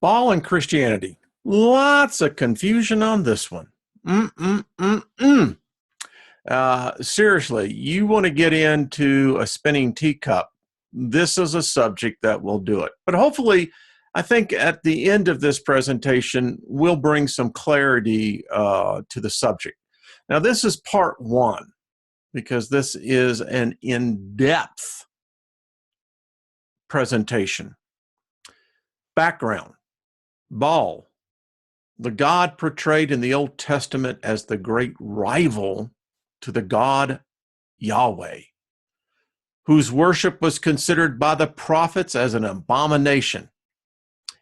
Baal and Christianity. Lots of confusion on this one. Seriously, you want to get into a spinning teacup, this is a subject that will do it. But hopefully, I think at the end of this presentation, we'll bring some clarity to the subject. Now, this is part one, because this is an in-depth presentation. Background: Baal, the god portrayed in the Old Testament as the great rival to the God Yahweh, whose worship was considered by the prophets as an abomination,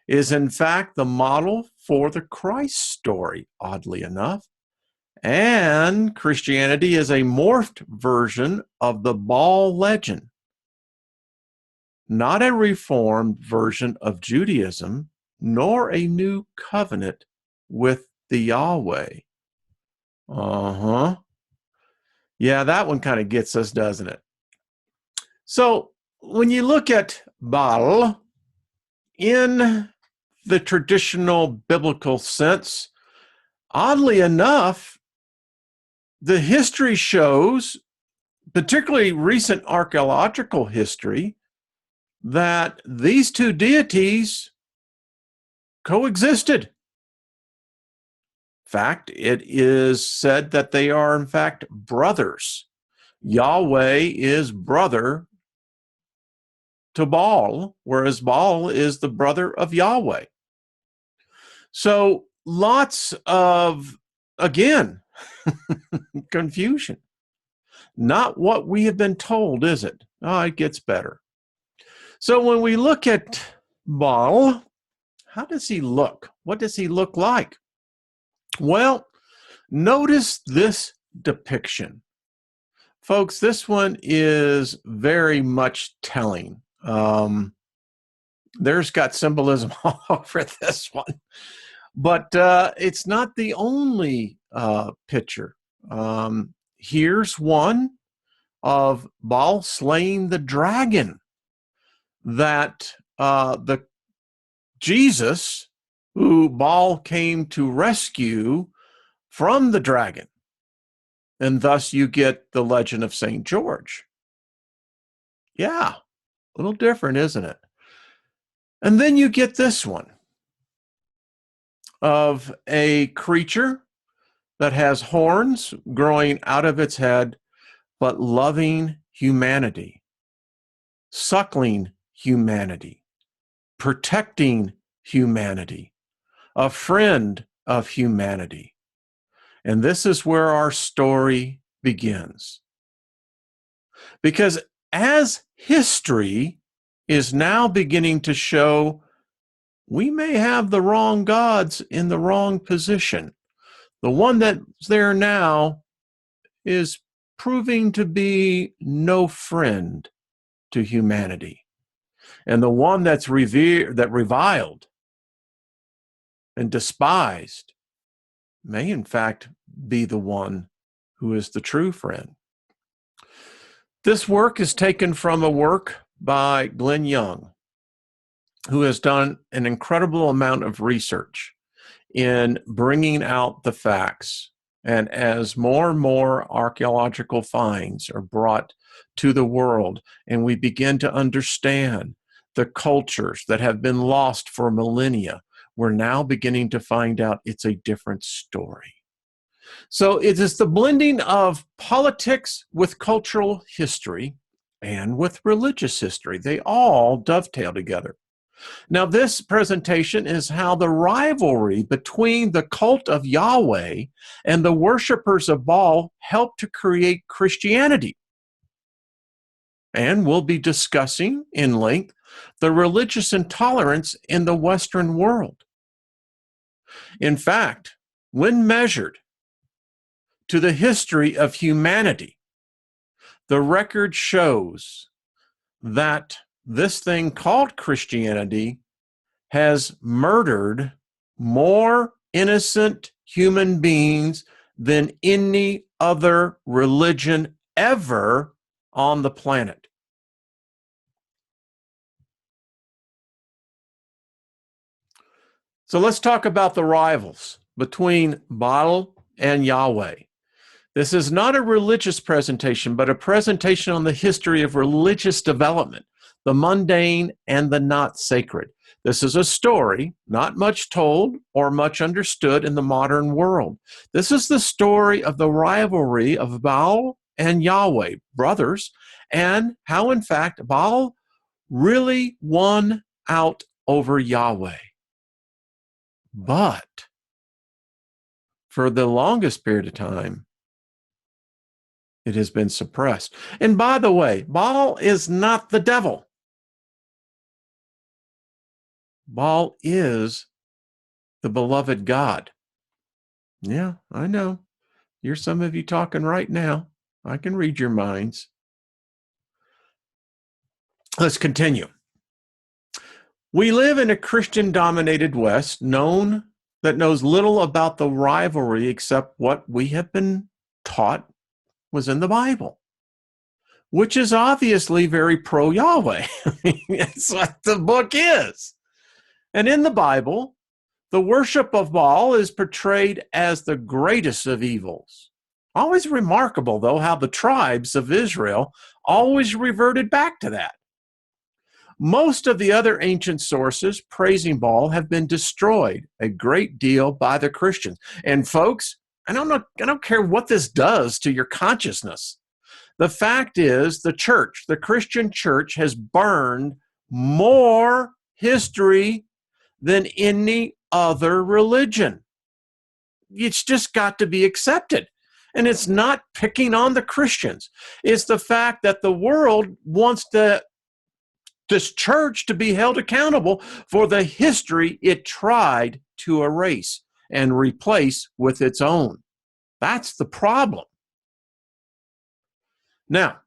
is in fact the model for the Christ story, oddly enough. And Christianity is a morphed version of the Baal legend, not a reformed version of Judaism, nor a new covenant with the Yahweh. Yeah, that one kind of gets us, doesn't it? So when you look at Baal in the traditional biblical sense, oddly enough, the history shows, particularly recent archaeological history, that these two deities coexisted. In fact, it is said that they are, in fact, brothers. Yahweh is brother to Baal, whereas Baal is the brother of Yahweh. So lots of, again, confusion. Not what we have been told, is it? Oh, it gets better. So when we look at Baal, how does he look? What does he look like? Well, notice this depiction. Folks, this one is very much telling. There's got symbolism all over this one. But it's not the only picture. Here's one of Baal slaying the dragon that the Jesus, who Baal came to rescue from the dragon. And thus you get the legend of St. George. Yeah, a little different, isn't it? And then you get this one of a creature that has horns growing out of its head, but loving humanity, suckling humanity, protecting humanity, a friend of humanity. And this is where our story begins. Because as history is now beginning to show, we may have the wrong gods in the wrong position. The one that's there now is proving to be no friend to humanity. And the one that's reviled and despised may in fact be the one who is the true friend. This work is taken from a work by Glenn Young, who has done an incredible amount of research in bringing out the facts. And as more and more archaeological finds are brought to the world, and we begin to understand the cultures that have been lost for millennia, we're now beginning to find out it's a different story. So it is the blending of politics with cultural history and with religious history. They all dovetail together. Now, this presentation is how the rivalry between the cult of Yahweh and the worshipers of Baal helped to create Christianity. And we'll be discussing in length the religious intolerance in the Western world. In fact, when measured to the history of humanity, the record shows that this thing called Christianity has murdered more innocent human beings than any other religion ever on the planet. So let's talk about the rivals between Baal and Yahweh. This is not a religious presentation, but a presentation on the history of religious development, the mundane and the not sacred. This is a story not much told or much understood in the modern world. This is the story of the rivalry of Baal and Yahweh, brothers, and how, in fact, Baal really won out over Yahweh. But for the longest period of time, it has been suppressed. And by the way, Baal is not the devil. Baal is the beloved God. Yeah, I know. Here's some of you talking right now. I can read your minds. Let's continue. We live in a Christian-dominated West that knows little about the rivalry except what we have been taught was in the Bible, which is obviously very pro-Yahweh. That's what the book is. And in the Bible, the worship of Baal is portrayed as the greatest of evils. Always remarkable, though, how the tribes of Israel always reverted back to that. Most of the other ancient sources praising Baal have been destroyed a great deal by the Christians. And folks, I don't care what this does to your consciousness. The fact is, the Christian church, has burned more history than any other religion. It's just got to be accepted. And it's not picking on the Christians. It's the fact that the world wants this church to be held accountable for the history it tried to erase and replace with its own. That's the problem. Now,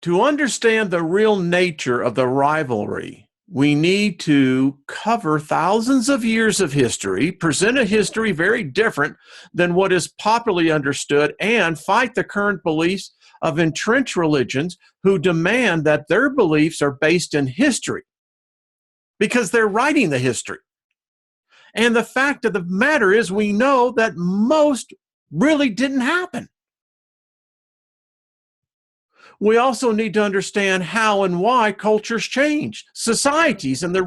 to understand the real nature of the rivalry, we need to cover thousands of years of history, present a history very different than what is popularly understood, and fight the current beliefs of entrenched religions who demand that their beliefs are based in history because they're writing the history. And the fact of the matter is, we know that most really didn't happen. We also need to understand how and why cultures change. Societies and the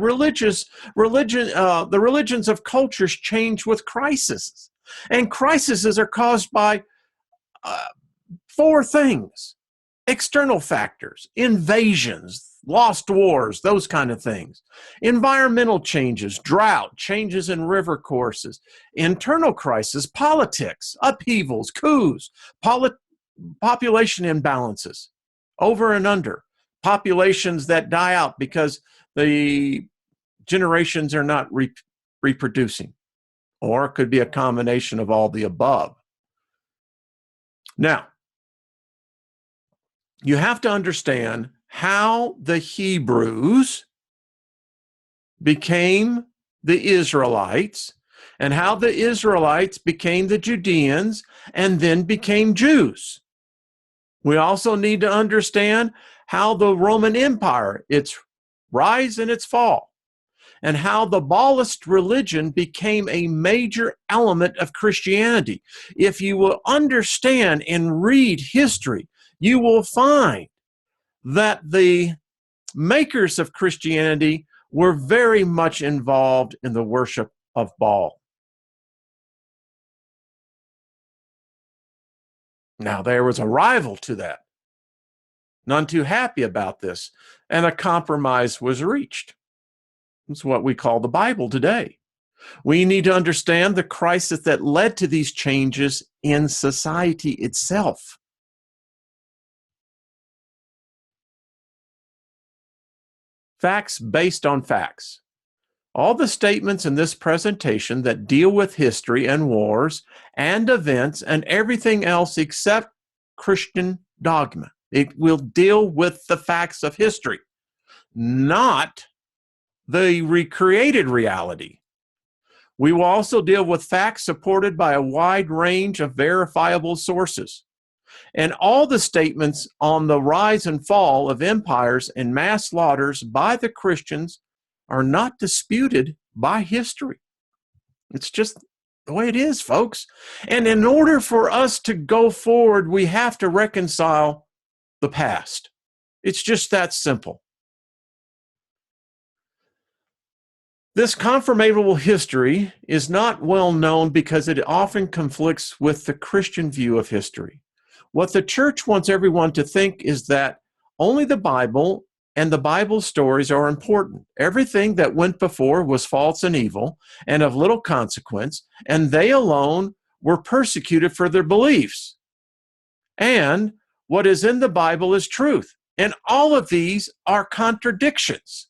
religions of cultures change with crises. And crises are caused by four things: external factors, invasions, lost wars, those kind of things; environmental changes, drought, changes in river courses; internal crises, politics, upheavals, coups, population imbalances, over and under, populations that die out because the generations are not reproducing, or it could be a combination of all the above. Now, you have to understand how the Hebrews became the Israelites, and how the Israelites became the Judeans and then became Jews. We also need to understand how the Roman Empire, its rise and its fall, and how the Baalist religion became a major element of Christianity. If you will understand and read history, you will find that the makers of Christianity were very much involved in the worship of Baal. Now, there was a rival to that, none too happy about this, and a compromise was reached. It's what we call the Bible today. We need to understand the crisis that led to these changes in society itself. Facts based on facts. All the statements in this presentation that deal with history and wars and events and everything else except Christian dogma. It will deal with the facts of history, not the recreated reality. We will also deal with facts supported by a wide range of verifiable sources. And all the statements on the rise and fall of empires and mass slaughters by the Christians are not disputed by history. It's just the way it is, folks. And in order for us to go forward, we have to reconcile the past. It's just that simple. This confirmable history is not well known because it often conflicts with the Christian view of history. What the church wants everyone to think is that only the Bible and the Bible stories are important. Everything that went before was false and evil and of little consequence, and they alone were persecuted for their beliefs. And what is in the Bible is truth. And all of these are contradictions.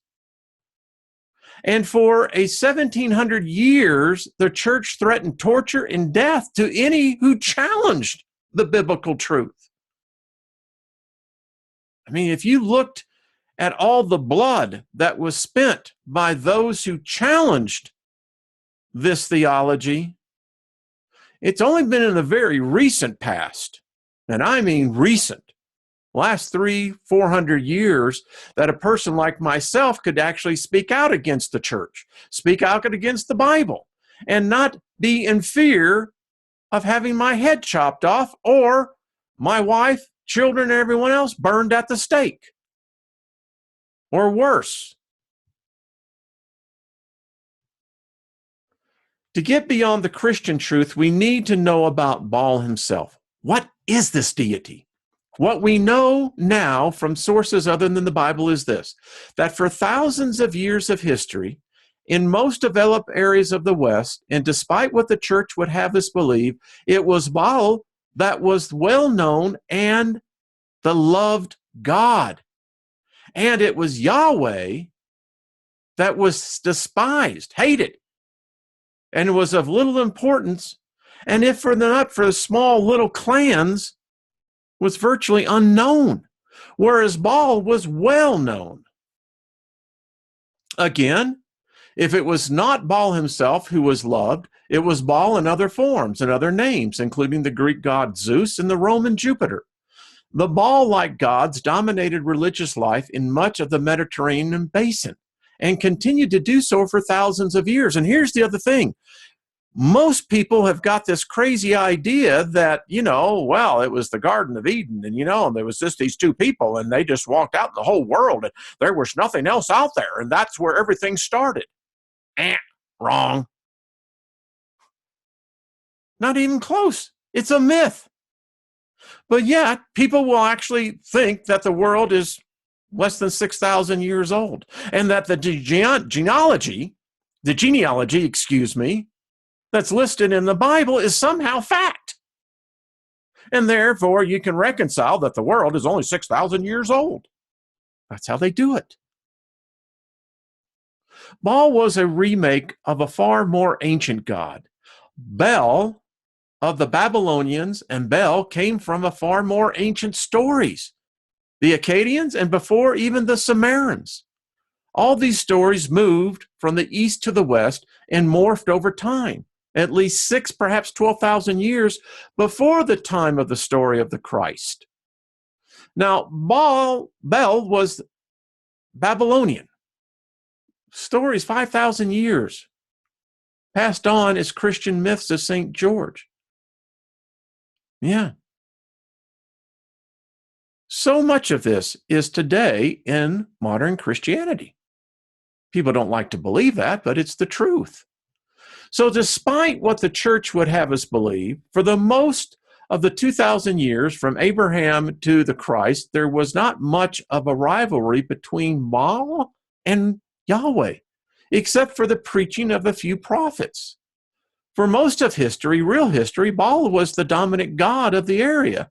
And for 1,700 years, the church threatened torture and death to any who challenged the biblical truth. I mean, if you looked at all the blood that was spent by those who challenged this theology, it's only been in the very recent past, and I mean recent, last 300-400 years, that a person like myself could actually speak out against the church, speak out against the Bible, and not be in fear of having my head chopped off or my wife, children, and everyone else burned at the stake. Or worse. To get beyond the Christian truth, we need to know about Baal himself. What is this deity? What we know now from sources other than the Bible is this, that for thousands of years of history, in most developed areas of the West, and despite what the church would have us believe, it was Baal that was well known and the loved God. And it was Yahweh that was despised, hated, and was of little importance. And if not for the small little clans, was virtually unknown, whereas Baal was well known. Again, if it was not Baal himself who was loved, it was Baal in other forms and other names, including the Greek god Zeus and the Roman Jupiter. The Baal-like gods dominated religious life in much of the Mediterranean basin and continued to do so for thousands of years. And here's the other thing. Most people have got this crazy idea that, well, it was the Garden of Eden, and, there was just these two people, and they just walked out in the whole world, and there was nothing else out there, and that's where everything started. Wrong. Not even close. It's a myth. But yet, people will actually think that the world is less than 6,000 years old, and that the genealogy, that's listed in the Bible is somehow fact. And therefore, you can reconcile that the world is only 6,000 years old. That's how they do it. Baal was a remake of a far more ancient god. Bel of the Babylonians and Bel came from a far more ancient stories. The Akkadians and before even the Sumerians. All these stories moved from the east to the west and morphed over time, at least 6, perhaps 12,000 years before the time of the story of the Christ. Now, Bel was Babylonian. Stories 5,000 years, passed on as Christian myths of St. George. Yeah. So much of this is today in modern Christianity. People don't like to believe that, but it's the truth. So despite what the church would have us believe, for the most of the 2,000 years from Abraham to the Christ, there was not much of a rivalry between Baal and Yahweh, except for the preaching of a few prophets. For most of history, real history, Baal was the dominant god of the area.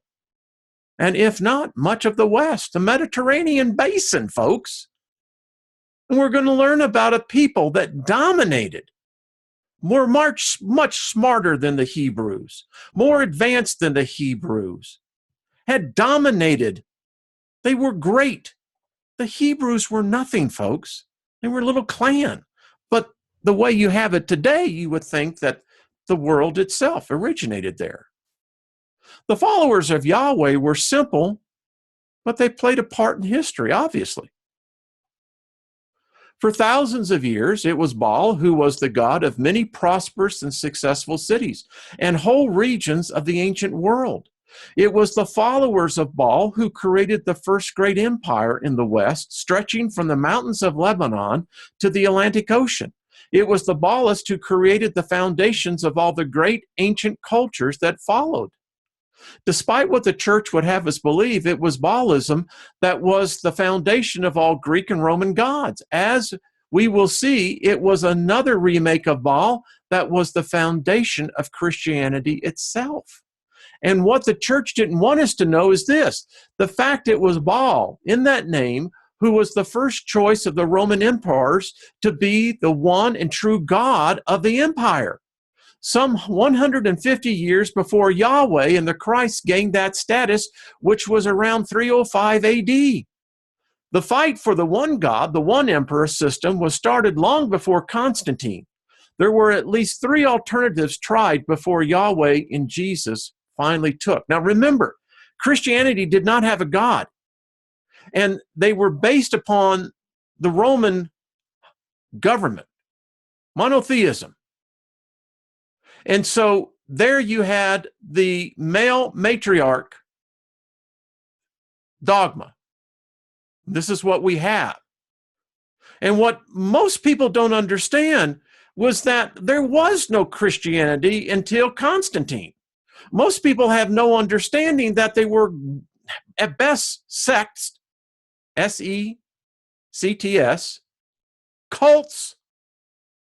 And if not, much of the West, the Mediterranean basin, folks. And we're going to learn about a people that dominated, were much smarter than the Hebrews, more advanced than the Hebrews, had dominated. They were great. The Hebrews were nothing, folks. They were a little clan. But the way you have it today, you would think that the world itself originated there. The followers of Yahweh were simple, but they played a part in history, obviously. For thousands of years, it was Baal who was the god of many prosperous and successful cities and whole regions of the ancient world. It was the followers of Baal who created the first great empire in the West, stretching from the mountains of Lebanon to the Atlantic Ocean. It was the Baalists who created the foundations of all the great ancient cultures that followed. Despite what the church would have us believe, it was Baalism that was the foundation of all Greek and Roman gods. As we will see, it was another remake of Baal that was the foundation of Christianity itself. And what the church didn't want us to know is this: the fact it was Baal in that name who was the first choice of the Roman emperors to be the one and true God of the empire. Some 150 years before Yahweh and the Christ gained that status, which was around 305 AD. The fight for the one God, the one emperor system, was started long before Constantine. There were at least 3 alternatives tried before Yahweh and Jesus finally took. Now remember, Christianity did not have a God, and they were based upon the Roman government, monotheism. And so there you had the male matriarch dogma. This is what we have. And what most people don't understand was that there was no Christianity until Constantine. Most people have no understanding that they were, at best, sects, S-E-C-T-S, cults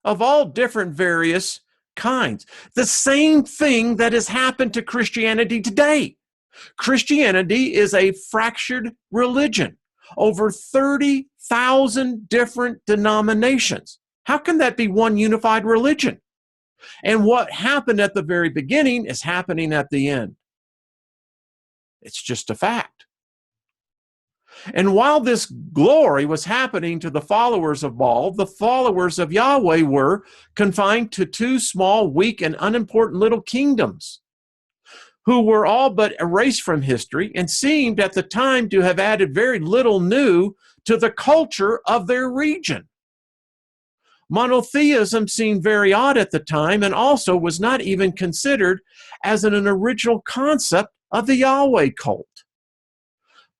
of all different various kinds. The same thing that has happened to Christianity today. Christianity is a fractured religion, over 30,000 different denominations. How can that be one unified religion? And what happened at the very beginning is happening at the end. It's just a fact. And while this glory was happening to the followers of Baal, the followers of Yahweh were confined to 2 small, weak, and unimportant little kingdoms, who were all but erased from history and seemed at the time to have added very little new to the culture of their region. Monotheism seemed very odd at the time and also was not even considered as an original concept of the Yahweh cult.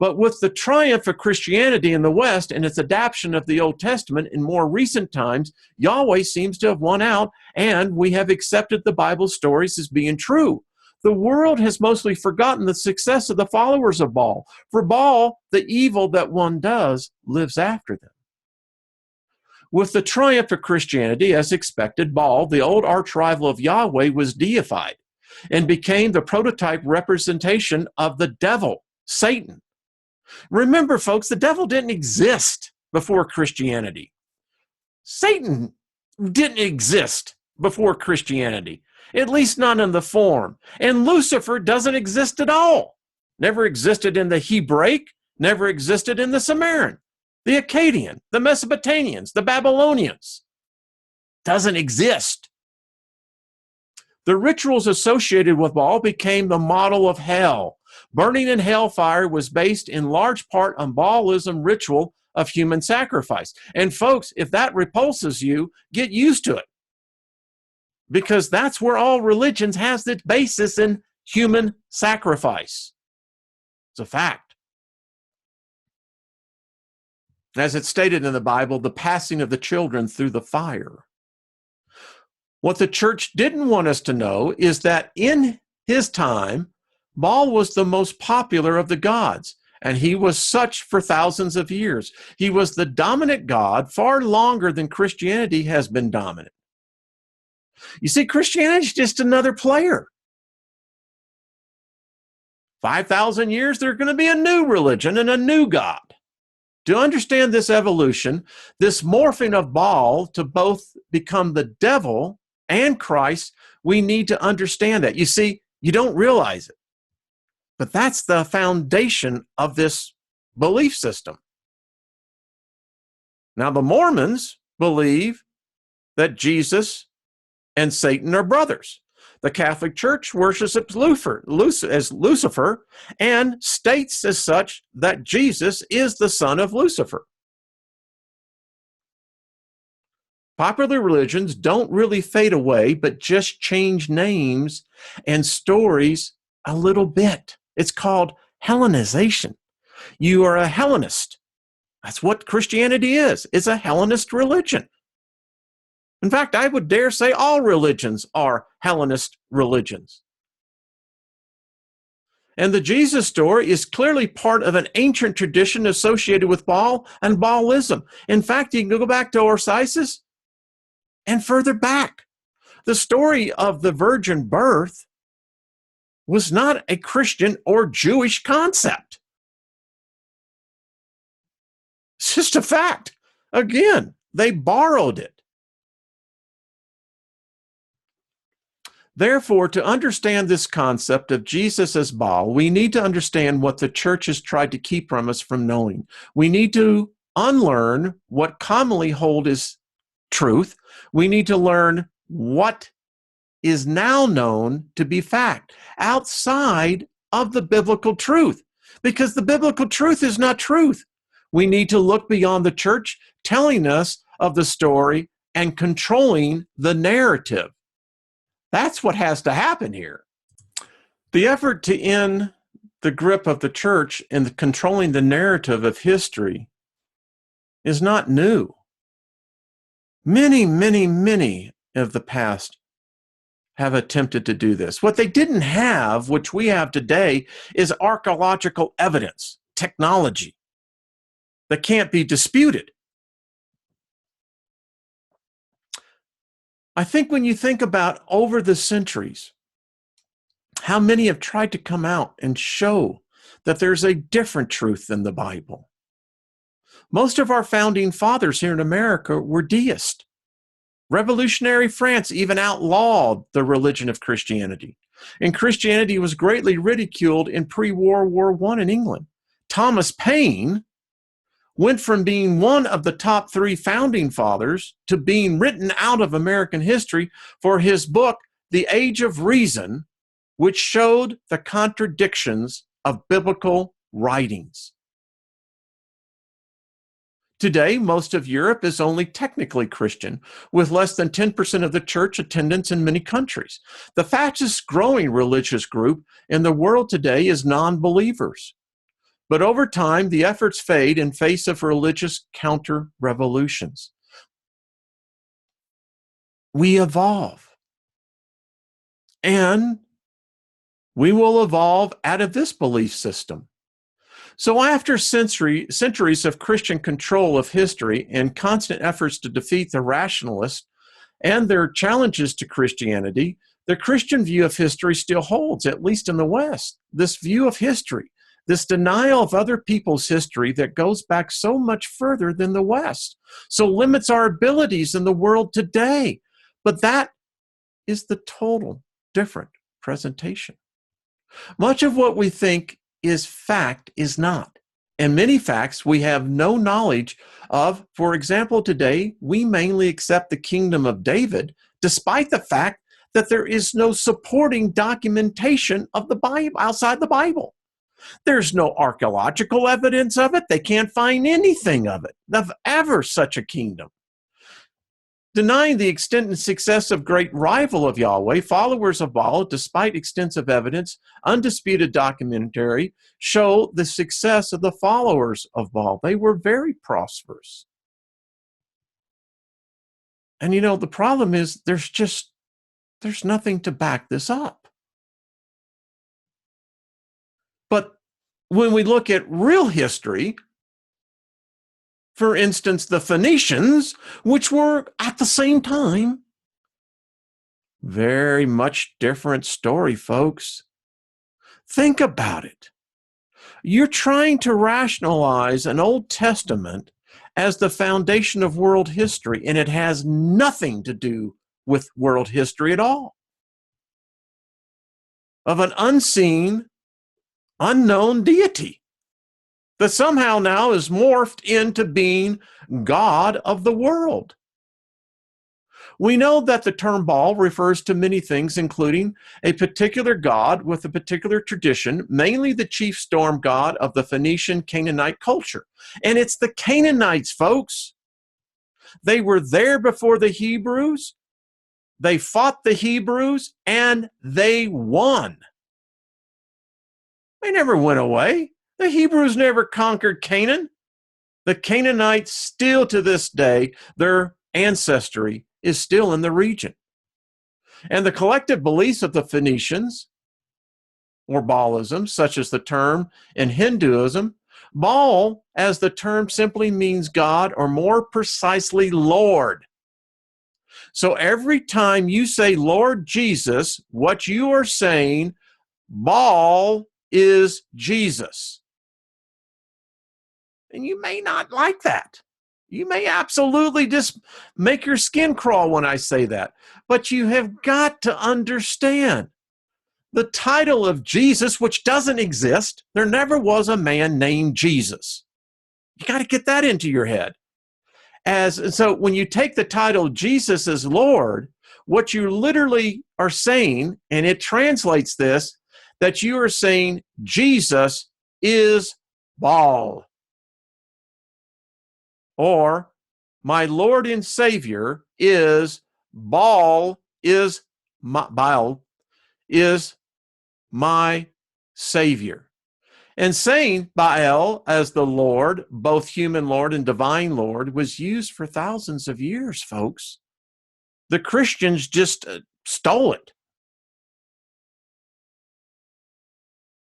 But with the triumph of Christianity in the West and its adoption of the Old Testament in more recent times, Yahweh seems to have won out, and we have accepted the Bible stories as being true. The world has mostly forgotten the success of the followers of Baal. For Baal, the evil that one does lives after them. With the triumph of Christianity, as expected, Baal, the old arch-rival of Yahweh, was deified and became the prototype representation of the devil, Satan. Remember, folks, the devil didn't exist before Christianity. Satan didn't exist before Christianity, at least not in the form. And Lucifer doesn't exist at all. Never existed in the Hebraic, never existed in the Sumerian, the Akkadian, the Mesopotamians, the Babylonians. Doesn't exist. The rituals associated with Baal became the model of hell. Burning in hellfire was based in large part on Baalism ritual of human sacrifice. And folks, if that repulses you, get used to it. Because that's where all religions has its basis in human sacrifice. It's a fact. As it's stated in the Bible, the passing of the children through the fire. What the church didn't want us to know is that in his time, Baal was the most popular of the gods, and he was such for thousands of years. He was the dominant god far longer than Christianity has been dominant. You see, Christianity is just another player. 5,000 years, there's going to be a new religion and a new god. To understand this evolution, this morphing of Baal to both become the devil and Christ, we need to understand that. You see, you don't realize it, but that's the foundation of this belief system. Now, the Mormons believe that Jesus and Satan are brothers. The Catholic Church worships as Lucifer and states as such that Jesus is the son of Lucifer. Popular religions don't really fade away, but just change names and stories a little bit. It's called Hellenization. You are a Hellenist. That's what Christianity is. It's a Hellenist religion. In fact, I would dare say all religions are Hellenist religions. And the Jesus story is clearly part of an ancient tradition associated with Baal and Baalism. In fact, you can go back to Osiris and further back. The story of the virgin birth was not a Christian or Jewish concept. It's just a fact. Again, they borrowed it. Therefore, to understand this concept of Jesus as Baal, we need to understand what the church has tried to keep from us from knowing. We need to unlearn what commonly hold as truth. We need to learn what is now known to be fact outside of the biblical truth, because the biblical truth is not truth. We need to look beyond the church telling us of the story and controlling the narrative. That's what has to happen here. The effort to end the grip of the church in controlling the narrative of history is not new. Many, many, many of the past have attempted to do this. What they didn't have, which we have today, is archaeological evidence, technology that can't be disputed. I think when you think about over the centuries, how many have tried to come out and show that there's a different truth than the Bible. Most of our founding fathers here in America were deists. Revolutionary France even outlawed the religion of Christianity. And Christianity was greatly ridiculed in pre-World War I in England. Thomas Paine went from being one of the top 3 founding fathers to being written out of American history for his book, The Age of Reason, which showed the contradictions of biblical writings. Today, most of Europe is only technically Christian, with less than 10% of the church attendance in many countries. The fastest growing religious group in the world today is non-believers. But over time, the efforts fade in face of religious counter-revolutions. We evolve. And we will evolve out of this belief system. So after centuries of Christian control of history and constant efforts to defeat the rationalists and their challenges to Christianity, the Christian view of history still holds, at least in the West. This view of history, this denial of other people's history that goes back so much further than the West, so limits our abilities in the world today. But that is the total different presentation. Much of what we think is fact is not. And many facts we have no knowledge of. For example, today, we mainly accept the kingdom of David, despite the fact that there is no supporting documentation of the Bible outside the Bible. There's no archaeological evidence of it. They can't find anything of it, of ever such a kingdom. Denying the extent and success of great rival of Yahweh, followers of Baal, despite extensive evidence, undisputed documentary, show the success of the followers of Baal. They were very prosperous. And the problem is there's nothing to back this up. But when we look at real history, for instance, the Phoenicians, which were at the same time, very much different story, folks. Think about it. You're trying to rationalize an Old Testament as the foundation of world history, and it has nothing to do with world history at all. Of an unseen, unknown deity that somehow now is morphed into being God of the world. We know that the term Baal refers to many things, including a particular god with a particular tradition, mainly the chief storm god of the Phoenician Canaanite culture. And it's the Canaanites, folks. They were there before the Hebrews. They fought the Hebrews and they won. They never went away. The Hebrews never conquered Canaan. The Canaanites still to this day, their ancestry is still in the region. And the collective beliefs of the Phoenicians, or Baalism, such as the term in Hinduism, Baal, as the term simply means God, or more precisely, Lord. So every time you say Lord Jesus, what you are saying, Baal is Jesus. And you may not like that. You may absolutely just make your skin crawl when I say that. But you have got to understand the title of Jesus, which doesn't exist. There never was a man named Jesus. You got to get that into your head. So when you take the title Jesus as Lord, what you literally are saying, and it translates this, that you are saying Jesus is Baal. Or my Lord and Savior is Baal is my Savior. And saying Baal as the Lord, both human Lord and divine Lord, was used for thousands of years, folks. The Christians just stole it.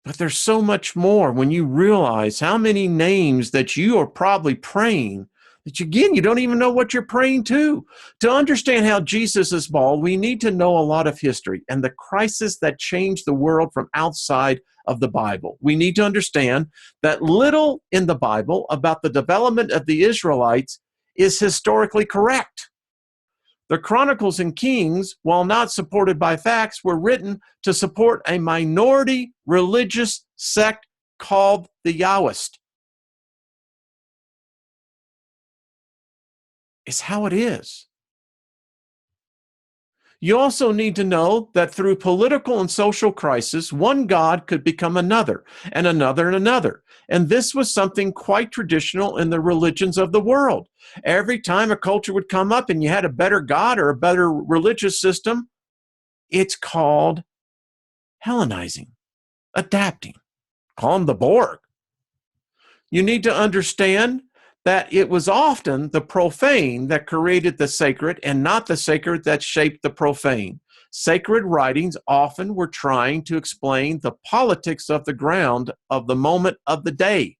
But there's so much more when you realize how many names that you are probably praying that, again, you don't even know what you're praying to. To understand how Jesus is Baal, we need to know a lot of history and the crisis that changed the world from outside of the Bible. We need to understand that little in the Bible about the development of the Israelites is historically correct. The Chronicles and Kings, while not supported by facts, were written to support a minority religious sect called the Yahwist. It's how it is. You also need to know that through political and social crisis, one God could become another, and another, and another. And this was something quite traditional in the religions of the world. Every time a culture would come up and you had a better God or a better religious system, it's called Hellenizing, adapting. Call them the Borg. You need to understand that it was often the profane that created the sacred and not the sacred that shaped the profane. Sacred writings often were trying to explain the politics of the ground of the moment of the day.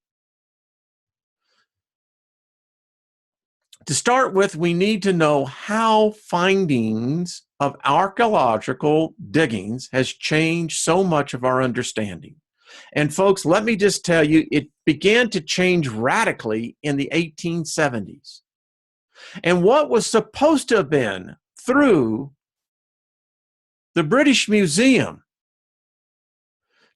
To start with, we need to know how findings of archaeological diggings has changed so much of our understanding. And folks, let me just tell you, it began to change radically in the 1870s. And what was supposed to have been through the British Museum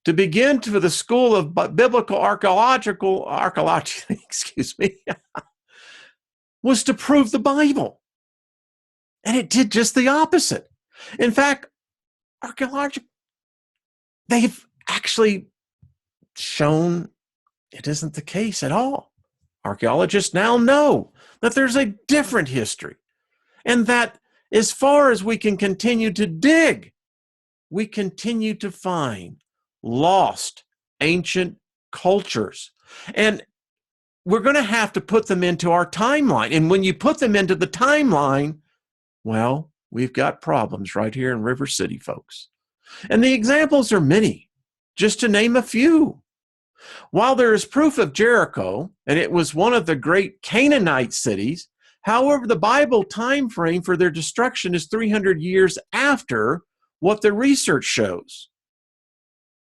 to begin for the School of Biblical Archaeology, excuse me, was to prove the Bible. And it did just the opposite. In fact, they've actually shown it isn't the case at all. Archaeologists now know that there's a different history, and that as far as we can continue to dig, we continue to find lost ancient cultures. And we're going to have to put them into our timeline. And when you put them into the timeline, well, we've got problems right here in River City, folks. And the examples are many, just to name a few. While there is proof of Jericho, and it was one of the great Canaanite cities, however, the Bible time frame for their destruction is 300 years after what the research shows.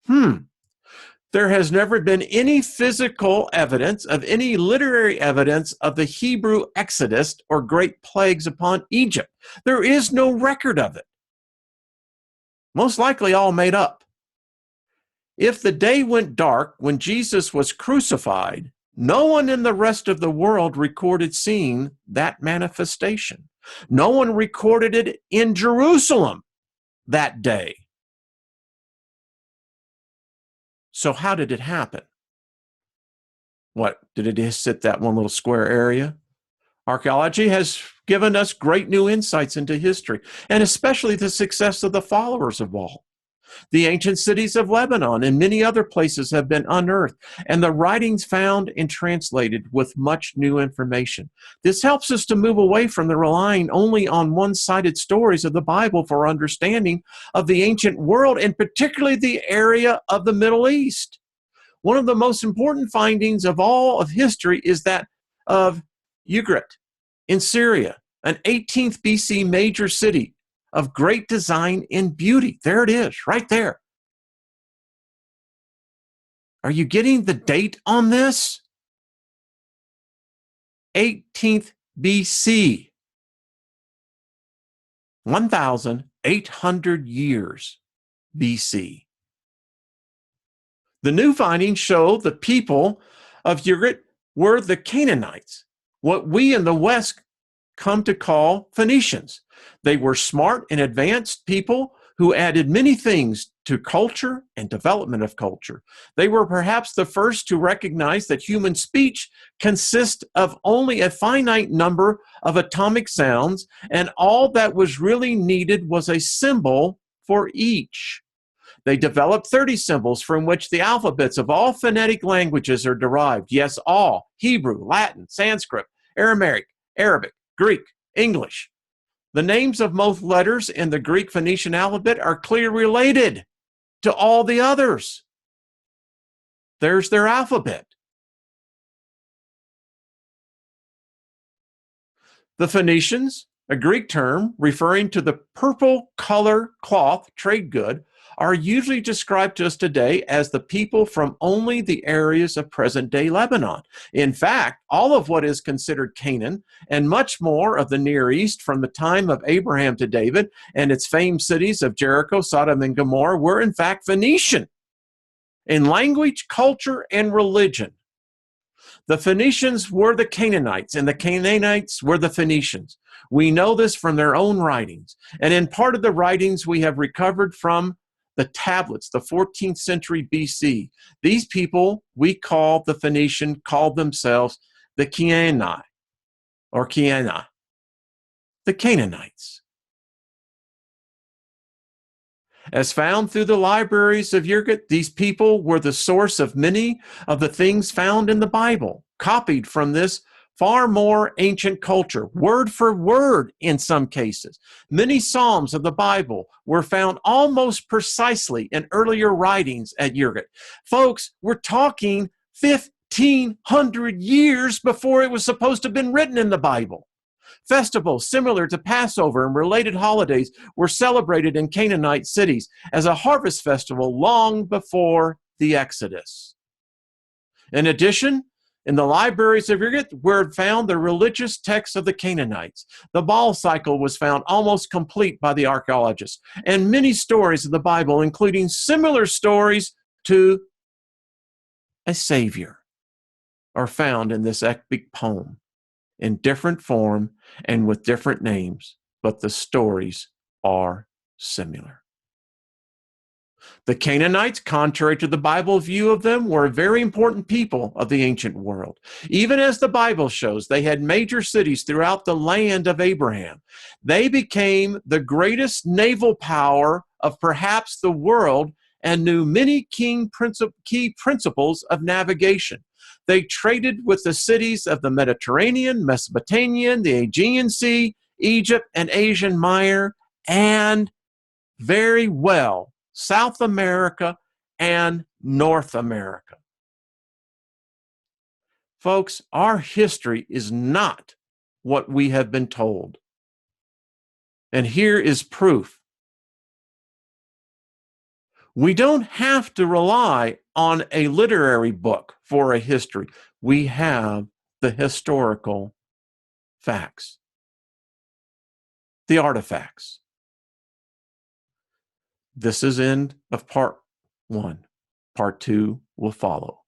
There has never been any physical evidence of any literary evidence of the Hebrew Exodus or great plagues upon Egypt. There is no record of it. Most likely all made up. If the day went dark when Jesus was crucified, no one in the rest of the world recorded seeing that manifestation. No one recorded it in Jerusalem that day. So how did it happen? What, did it just hit that one little square area? Archaeology has given us great new insights into history, and especially the success of the followers of Baal. The ancient cities of Lebanon and many other places have been unearthed, and the writings found and translated with much new information. This helps us to move away from the relying only on one-sided stories of the Bible for understanding of the ancient world, and particularly the area of the Middle East. One of the most important findings of all of history is that of Ugarit in Syria, an 18th BC major city of great design and beauty. There it is, right there. Are you getting the date on this? 18th BC, 1,800 years BC. The new findings show the people of Ugarit were the Canaanites, what we in the West come to call Phoenicians. They were smart and advanced people who added many things to culture and development of culture. They were perhaps the first to recognize that human speech consists of only a finite number of atomic sounds, and all that was really needed was a symbol for each. They developed 30 symbols from which the alphabets of all phonetic languages are derived. Yes, all: Hebrew, Latin, Sanskrit, Aramaic, Arabic, Greek, English. The names of most letters in the Greek Phoenician alphabet are clearly related to all the others. There's their alphabet. The Phoenicians, a Greek term referring to the purple color cloth trade good, are usually described to us today as the people from only the areas of present-day Lebanon. In fact, all of what is considered Canaan and much more of the Near East from the time of Abraham to David and its famed cities of Jericho, Sodom, and Gomorrah were in fact Phoenician in language, culture, and religion. The Phoenicians were the Canaanites, and the Canaanites were the Phoenicians. We know this from their own writings. And in part of the writings we have recovered from the tablets, the 14th century BC. These people we call the Phoenician called themselves the Kiani, or Kiana, the Canaanites. As found through the libraries of Ugarit, these people were the source of many of the things found in the Bible, copied from this far more ancient culture, word for word in some cases. Many psalms of the Bible were found almost precisely in earlier writings at Ugarit. Folks, we're talking 1,500 years before it was supposed to have been written in the Bible. Festivals similar to Passover and related holidays were celebrated in Canaanite cities as a harvest festival long before the Exodus. In addition, in the libraries of Ugarit were found the religious texts of the Canaanites. The Baal cycle was found almost complete by the archaeologists, and many stories of the Bible, including similar stories to a Savior, are found in this epic poem in different form and with different names, but the stories are similar. The Canaanites, contrary to the Bible view of them, were a very important people of the ancient world. Even as the Bible shows, they had major cities throughout the land of Abraham. They became the greatest naval power of perhaps the world and knew many key principles of navigation. They traded with the cities of the Mediterranean, Mesopotamian, the Aegean Sea, Egypt, and Asian Minor, and very well South America and North America. Folks, our history is not what we have been told. And here is proof. We don't have to rely on a literary book for a history. We have the historical facts, the artifacts. This is end of part 1. Part 2 will follow.